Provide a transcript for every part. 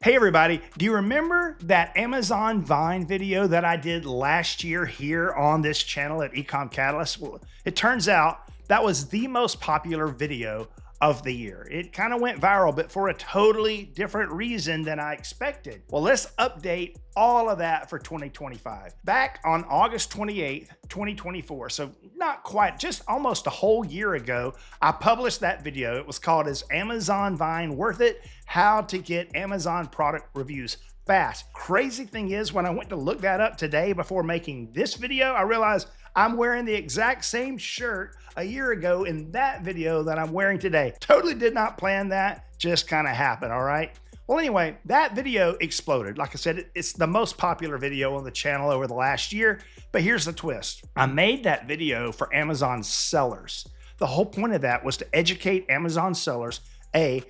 Hey everybody, do you remember that Amazon Vine video that I did last year here on this channel at Ecom Catalyst? Well, it turns out that was the most popular video of the year. It kind of went viral, but for a totally different reason than I expected. Well, let's update all of that for 2025. Back on August 28th, 2024, so not quite, just almost a whole year ago, I published that video. It was called "Is Amazon Vine Worth It? How to Get Amazon Product Reviews Fast." Crazy thing is, when I went to look that up today before making this video, I realized I'm wearing the exact same shirt a year ago in that video that I'm wearing today. Totally did not plan that, just kind of happened, all right? Well, anyway, that video exploded. Like I said, it's the most popular video on the channel over the last year, but here's the twist. I made that video for Amazon sellers. The whole point of that was to educate Amazon sellers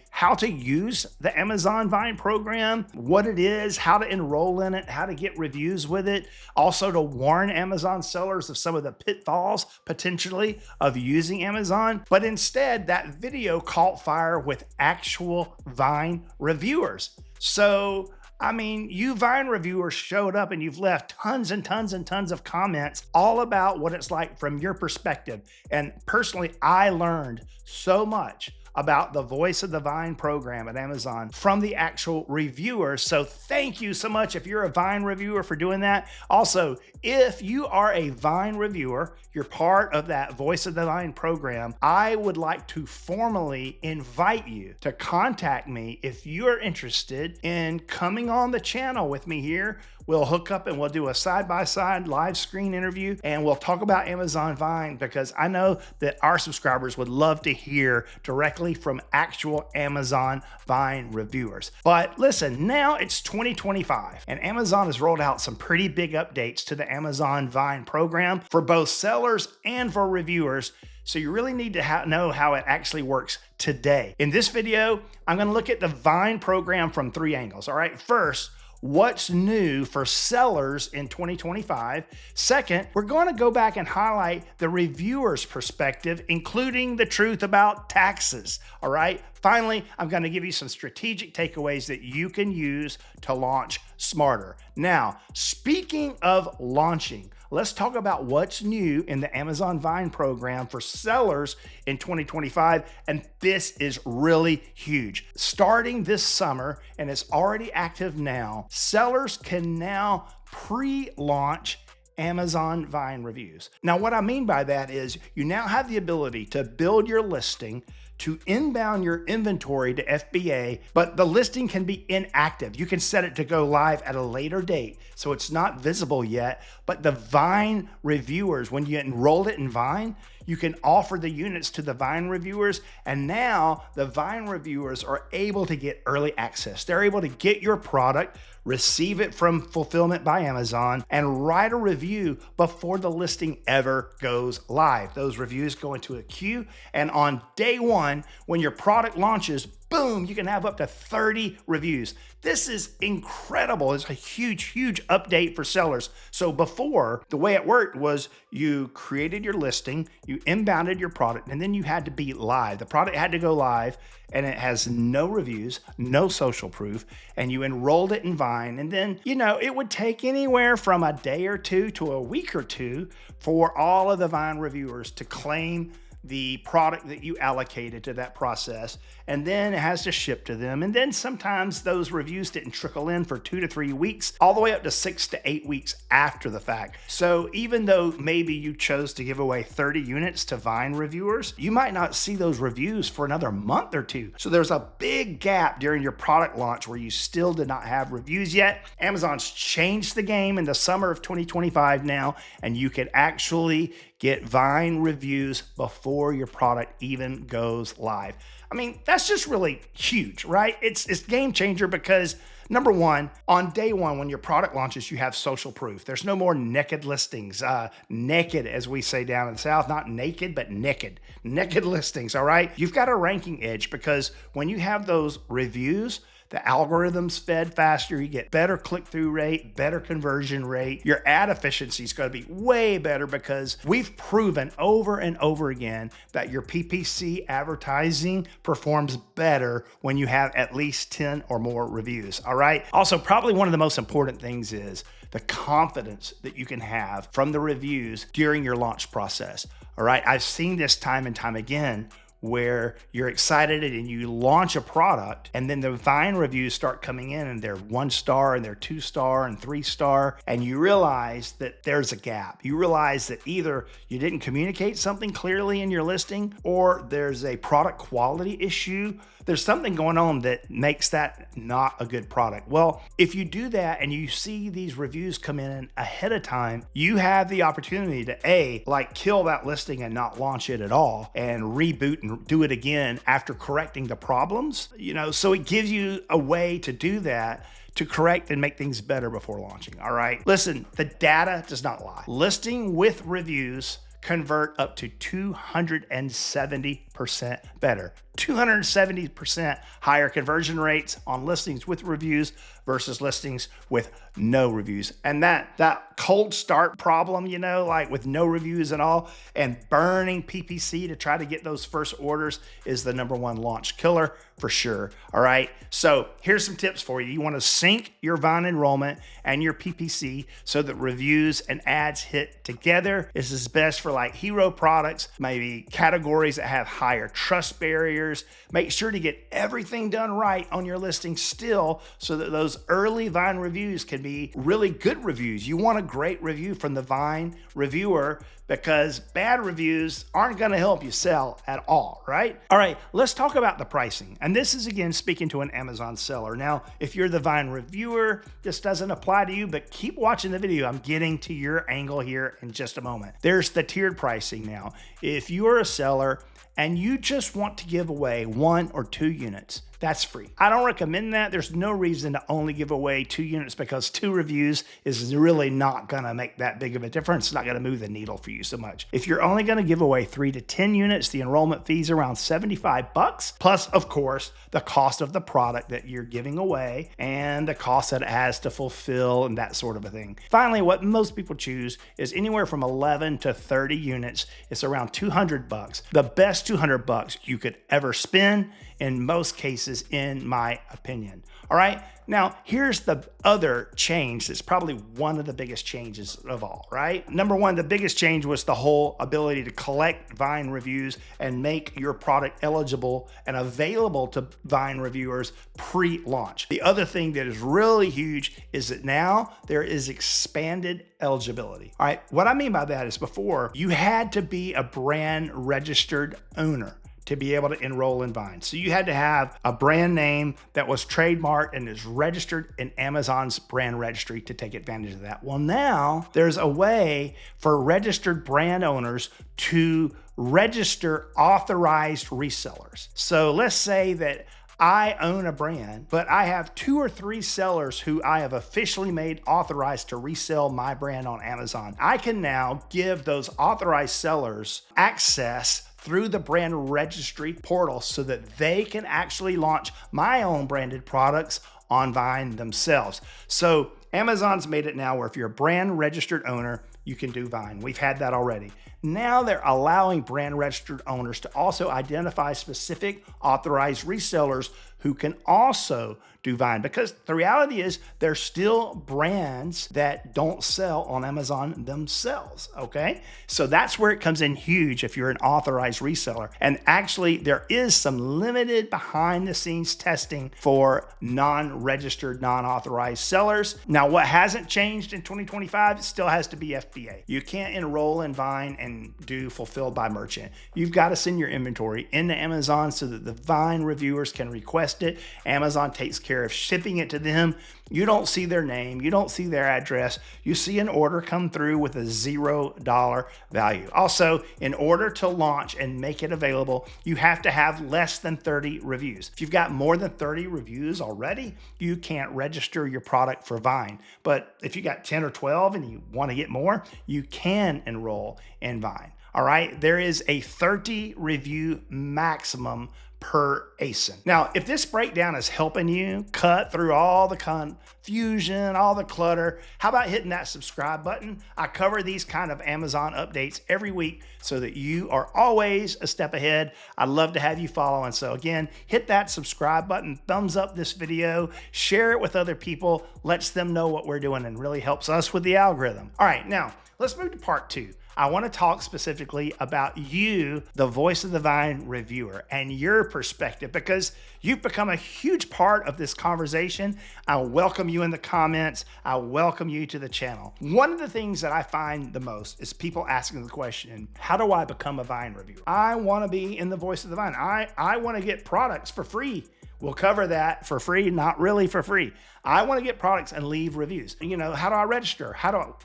how to use the Amazon Vine program, what it is, how to enroll in it, how to get reviews with it. Also to warn Amazon sellers of some of the pitfalls potentially of using Amazon. But instead, that video caught fire with actual Vine reviewers. So I mean, you Vine reviewers showed up and you've left tons and tons and tons of comments all about what it's like from your perspective. And personally, I learned so much about the voice of the Vine program at Amazon from the actual reviewers. So thank you so much if you're a Vine reviewer for doing that. Also, if you are a Vine reviewer, you're part of that voice of the Vine program, I would like to formally invite you to contact me if you're interested in coming on the channel with me here. We'll hook up and we'll do a side-by-side live screen interview and we'll talk about Amazon Vine, because I know that our subscribers would love to hear directly from actual Amazon Vine reviewers. But listen, now it's 2025 and Amazon has rolled out some pretty big updates to the Amazon Vine program for both sellers and for reviewers. So you really need to know how it actually works today. In this video, I'm going to look at the Vine program from three angles. All right, first, what's new for sellers in 2025? Second, we're going to go back and highlight the reviewer's perspective, including the truth about taxes. All right. Finally, I'm going to give you some strategic takeaways that you can use to launch smarter. Now, speaking of launching, let's talk about what's new in the Amazon Vine program for sellers in 2025. And this is really huge. Starting this summer, and it's already active now, sellers can now pre-launch Amazon Vine reviews. Now, what I mean by that is you now have the ability to build your listing, to inbound your inventory to FBA, but the listing can be inactive. You can set it to go live at a later date, so it's not visible yet, but the Vine reviewers, when you enroll it in Vine, you can offer the units to the Vine reviewers, and now the Vine reviewers are able to get early access. They're able to get your product, receive it from Fulfillment by Amazon, and write a review before the listing ever goes live. Those reviews go into a queue, and on day one, when your product launches, boom, you can have up to 30 reviews. This is incredible. It's a huge, huge update for sellers. So before, the way it worked was you created your listing, you inbounded your product, and then you had to be live. The product had to go live, and it has no reviews, no social proof, and you enrolled it in Vine. And then, it would take anywhere from a day or two to a week or two for all of the Vine reviewers to claim the product that you allocated to that process, and then it has to ship to them. And then sometimes those reviews didn't trickle in for 2 to 3 weeks, all the way up to 6 to 8 weeks after the fact. So even though maybe you chose to give away 30 units to Vine reviewers, you might not see those reviews for another month or two. So there's a big gap during your product launch where you still did not have reviews yet. Amazon's changed the game in the summer of 2025 now, and you can actually get Vine reviews before your product even goes live. I mean, that's just really huge, right? It's game changer because number one, on day one, when your product launches, you have social proof. There's no more naked listings, naked, as we say down in the South, not naked, but naked listings, all right? You've got a ranking edge because when you have those reviews, The algorithm's fed faster. You get better click-through rate, better conversion rate. Your ad efficiency is going to be way better because we've proven over and over again that your PPC advertising performs better when you have at least 10 or more reviews. All right. Also, probably one of the most important things is the confidence that you can have from the reviews during your launch process. All right. I've seen this time and time again where you're excited and you launch a product and then the Vine reviews start coming in and they're 1 star and they're 2 star and 3 star. And you realize that there's a gap. You realize that either you didn't communicate something clearly in your listing or there's a product quality issue. There's something going on that makes that not a good product. Well, if you do that and you see these reviews come in ahead of time, you have the opportunity to kill that listing and not launch it at all and reboot and do it again after correcting the problems. So it gives you a way to do that, to correct and make things better before launching. All right. Listen, the data does not lie. Listing with reviews convert up to 270% better. 270% higher conversion rates on listings with reviews versus listings with no reviews. And that cold start problem, like with no reviews at all and burning PPC to try to get those first orders is the #1 launch killer for sure. All right. So here's some tips for you. You want to sync your Vine enrollment and your PPC so that reviews and ads hit together. This is best for like hero products, maybe categories that have higher trust barriers. Make sure to get everything done right on your listing still so that those early Vine reviews can be really good reviews. You want a great review from the Vine reviewer because bad reviews aren't going to help you sell at all, right? All right, let's talk about the pricing. And this is, again, speaking to an Amazon seller. Now, if you're the Vine reviewer, this doesn't apply to you, but keep watching the video. I'm getting to your angle here in just a moment. There's the tiered pricing now. If you're a seller and you just want to give away 1 or 2 units, that's free. I don't recommend that. There's no reason to only give away 2 units because 2 reviews is really not gonna make that big of a difference. It's not gonna move the needle for you so much. If you're only gonna give away 3 to 10 units, the enrollment fee is around $75, plus of course, the cost of the product that you're giving away and the cost that it has to fulfill and that sort of a thing. Finally, what most people choose is anywhere from 11 to 30 units. It's around $200. The best $200 you could ever spend in most cases, in my opinion. All right. Now, here's the other change that's probably one of the biggest changes of all, right? #1, the biggest change was the whole ability to collect Vine reviews and make your product eligible and available to Vine reviewers pre-launch. The other thing that is really huge is that now there is expanded eligibility. All right. What I mean by that is before you had to be a brand registered owner to be able to enroll in Vine. So you had to have a brand name that was trademarked and is registered in Amazon's brand registry to take advantage of that. Well, now there's a way for registered brand owners to register authorized resellers. So let's say that I own a brand, but I have 2 or 3 sellers who I have officially made authorized to resell my brand on Amazon. I can now give those authorized sellers access through the brand registry portal so that they can actually launch my own branded products on Vine themselves. So Amazon's made it now where if you're a brand registered owner, you can do Vine. We've had that already. Now they're allowing brand registered owners to also identify specific authorized resellers who can also do Vine, because the reality is there's still brands that don't sell on Amazon themselves, okay? So that's where it comes in huge if you're an authorized reseller. And actually there is some limited behind the scenes testing for non-registered, non-authorized sellers. Now, what hasn't changed in 2025, it still has to be FBA. You can't enroll in Vine and do fulfilled by merchant. You've got to send your inventory into Amazon so that the Vine reviewers can request it. Amazon takes care of shipping it to them. You don't see their name. You don't see their address. You see an order come through with a $0 value. Also, in order to launch and make it available, you have to have less than 30 reviews. If you've got more than 30 reviews already, you can't register your product for Vine. But if you got 10 or 12 and you want to get more, you can enroll in Vine. All right. There is a 30 review maximum per ASIN. Now, if this breakdown is helping you cut through all the confusion, all the clutter, how about hitting that subscribe button? I cover these kind of Amazon updates every week so that you are always a step ahead. I'd love to have you following. So again, hit that subscribe button, thumbs up this video, share it with other people, lets them know what we're doing and really helps us with the algorithm. All right, now let's move to part 2. I want to talk specifically about you, the Voice of the Vine reviewer, and your perspective, because you've become a huge part of this conversation. I welcome you in the comments. I welcome you to the channel. One of the things that I find the most is people asking the question, how do I become a Vine reviewer? I want to be in the Voice of the Vine. I want to get products for free. We'll cover that for free, not really for free. I want to get products and leave reviews. You know, how do I register?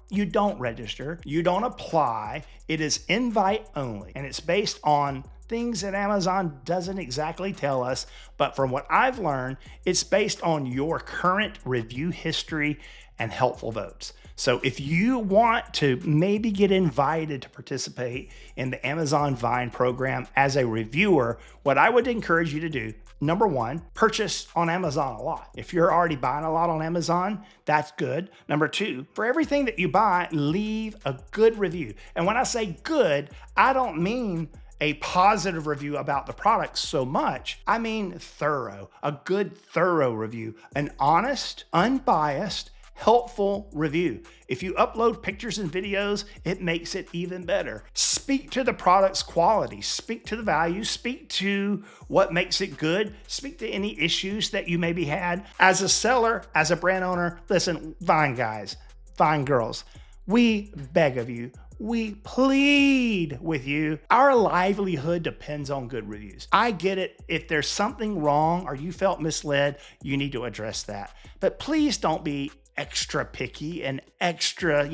You don't register. You don't apply. It is invite only. And it's based on things that Amazon doesn't exactly tell us. But from what I've learned, it's based on your current review history and helpful votes. So if you want to maybe get invited to participate in the Amazon Vine program as a reviewer, what I would encourage you to do, number 1, purchase on Amazon a lot. If you're already buying a lot on Amazon, that's good. Number 2, for everything that you buy, leave a good review. And when I say good, I don't mean a positive review about the product so much. I mean thorough, a good thorough review, an honest, unbiased, helpful review. If you upload pictures and videos, it makes it even better. Speak to the product's quality, speak to the value, speak to what makes it good, speak to any issues that you maybe had. As a seller, as a brand owner, listen, Vine guys, Vine girls, we beg of you, we plead with you. Our livelihood depends on good reviews. I get it. If there's something wrong or you felt misled, you need to address that. But please don't be extra picky and extra,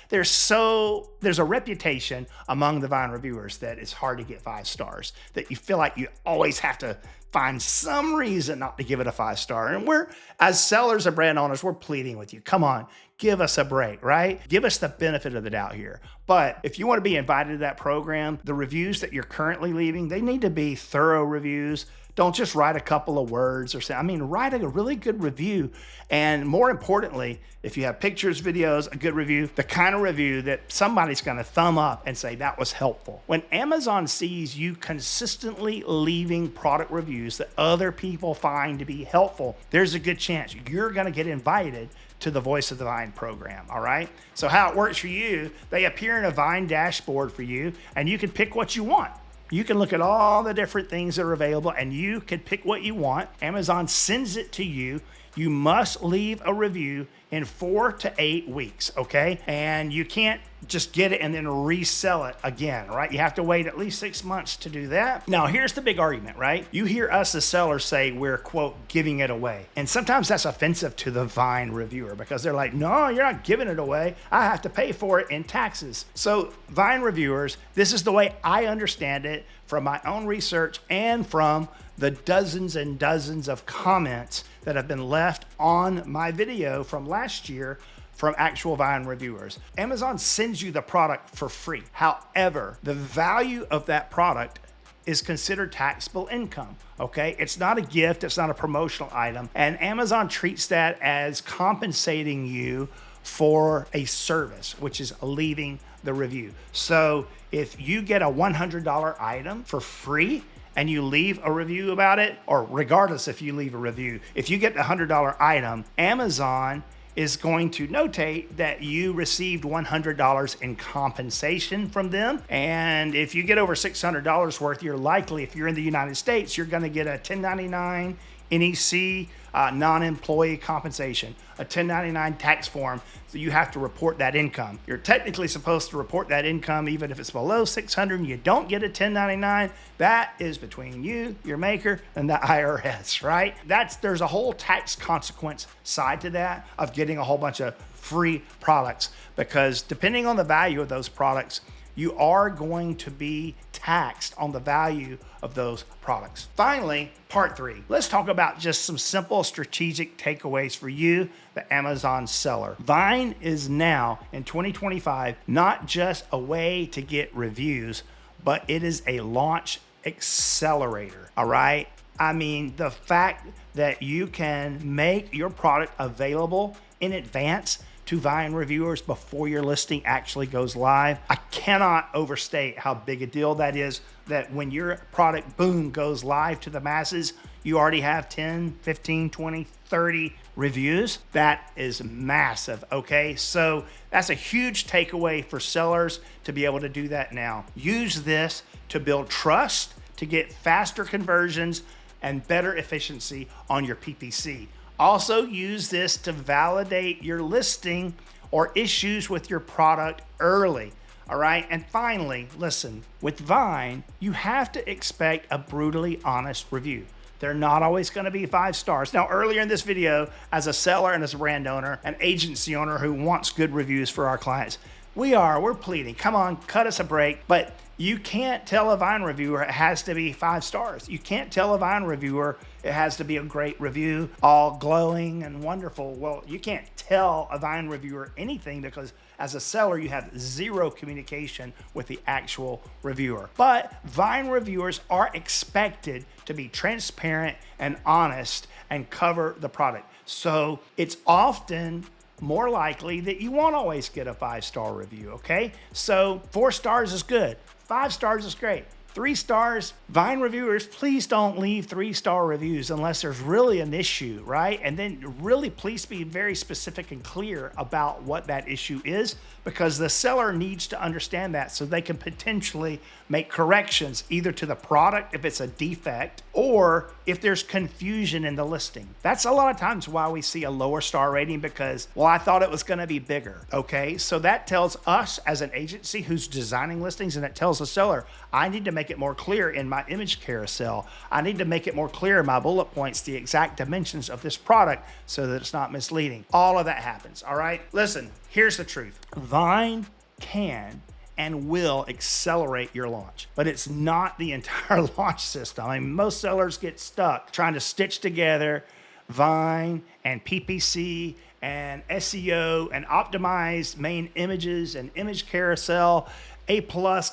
there's a reputation among the Vine reviewers that it's hard to get 5 stars, that you feel like you always have to find some reason not to give it a 5-star. And we're, as sellers and brand owners, we're pleading with you. Come on, give us a break, right? Give us the benefit of the doubt here. But if you want to be invited to that program, the reviews that you're currently leaving, they need to be thorough reviews. Don't just write a couple of words or say, write a really good review. And more importantly, if you have pictures, videos, a good review, the kind of review that somebody's going to thumb up and say that was helpful. When Amazon sees you consistently leaving product reviews that other people find to be helpful, there's a good chance you're going to get invited to the Voice of the Vine program, all right? So how it works for you, they appear in a Vine dashboard for you, and you can pick what you want. You can look at all the different things that are available and you can pick what you want. Amazon sends it to you. You must leave a review in 4 to 8 weeks, okay? And you can't just get it and then resell it again, right? You have to wait at least 6 months to do that. Now, here's the big argument, right? You hear us as sellers say we're, quote, giving it away. And sometimes that's offensive to the Vine reviewer because they're like, no, you're not giving it away. I have to pay for it in taxes. So Vine reviewers, this is the way I understand it from my own research and from the dozens and dozens of comments that have been left on my video from last year from actual Vine reviewers. Amazon sends you the product for free. However, the value of that product is considered taxable income, okay? It's not a gift, it's not a promotional item, and Amazon treats that as compensating you for a service, which is leaving the review. So if you get a $100 item for free, and you leave a review about it, or regardless if you leave a review, if you get the $100 item, Amazon is going to notate that you received $100 in compensation from them. And if you get over $600 worth, you're likely, if you're in the United States, you're gonna get a 1099 NEC non-employee compensation, a 1099 tax form. So you have to report that income. You're technically supposed to report that income even if it's below 600 and you don't get a 1099. That is between you, your maker, and the IRS, right? There's a whole tax consequence side to that of getting a whole bunch of free products, because depending on the value of those products, you are going to be taxed on the value of those products. Finally, part 3. Let's talk about just some simple strategic takeaways for you, the Amazon seller. Vine is now, in 2025, not just a way to get reviews, but it is a launch accelerator, all right? I mean, the fact that you can make your product available in advance to Vine reviewers before your listing actually goes live, I cannot overstate how big a deal that is, that when your product, boom, goes live to the masses, you already have 10, 15, 20, 30 reviews. That is massive, okay? So that's a huge takeaway for sellers to be able to do that now. Use this to build trust, to get faster conversions and better efficiency on your PPC. Also use this to validate your listing or issues with your product early. All right. And finally, listen, with Vine, you have to expect a brutally honest review. They're not always going to be 5 stars. Now, earlier in this video, as a seller and as a brand owner, an agency owner who wants good reviews for our clients, we're pleading, come on, cut us a break. But you can't tell a Vine reviewer it has to be 5 stars. You can't tell a Vine reviewer it has to be a great review, all glowing and wonderful. Well, you can't tell a Vine reviewer anything because as a seller, you have zero communication with the actual reviewer. But Vine reviewers are expected to be transparent and honest and cover the product. So it's often more likely that you won't always get a 5-star review, okay? So 4 stars is good. 5 stars is great. 3 stars, Vine reviewers, please don't leave 3-star reviews unless there's really an issue, right? And then really please be very specific and clear about what that issue is, because the seller needs to understand that so they can potentially make corrections either to the product if it's a defect or if there's confusion in the listing. That's a lot of times why we see a lower star rating because, well, I thought it was going to be bigger. Okay, so that tells us as an agency who's designing listings, and it tells the seller, I need to make it more clear in my image carousel. I need to make it more clear in my bullet points, the exact dimensions of this product so that it's not misleading. All of that happens, all right? Listen, here's the truth. Vine can and will accelerate your launch, but it's not the entire launch system. I mean, most sellers get stuck trying to stitch together Vine and PPC and SEO and optimized main images and image carousel, A+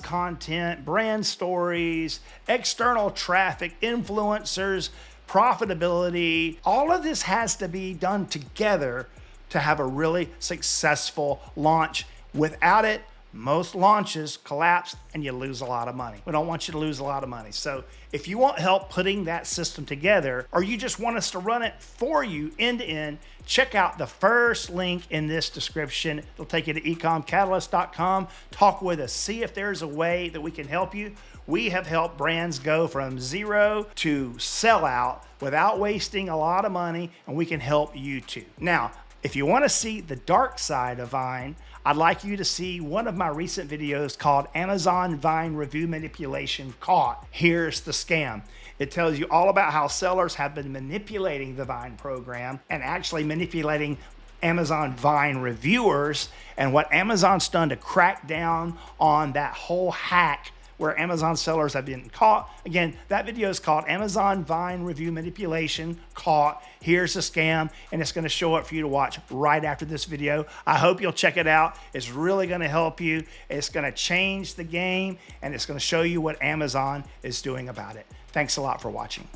content, brand stories, external traffic, influencers, profitability. All of this has to be done together to have a really successful launch. Without it, most launches collapse and you lose a lot of money. We don't want you to lose a lot of money. So if you want help putting that system together, or you just want us to run it for you end to end, check out the first link in this description. It'll take you to ecomcatalyst.com. Talk with us. See if there's a way that we can help you. We have helped brands go from 0 to sell out without wasting a lot of money, and we can help you too. Now, if you want to see the dark side of Vine, I'd like you to see one of my recent videos called Amazon Vine Review Manipulation Caught. Here's the scam. It tells you all about how sellers have been manipulating the Vine program and actually manipulating Amazon Vine reviewers, and what Amazon's done to crack down on that whole hack where Amazon sellers have been caught. Again, that video is called Amazon Vine Review Manipulation Caught. Here's the scam, and it's gonna show up for you to watch right after this video. I hope you'll check it out. It's really gonna help you. It's gonna change the game, and it's gonna show you what Amazon is doing about it. Thanks a lot for watching.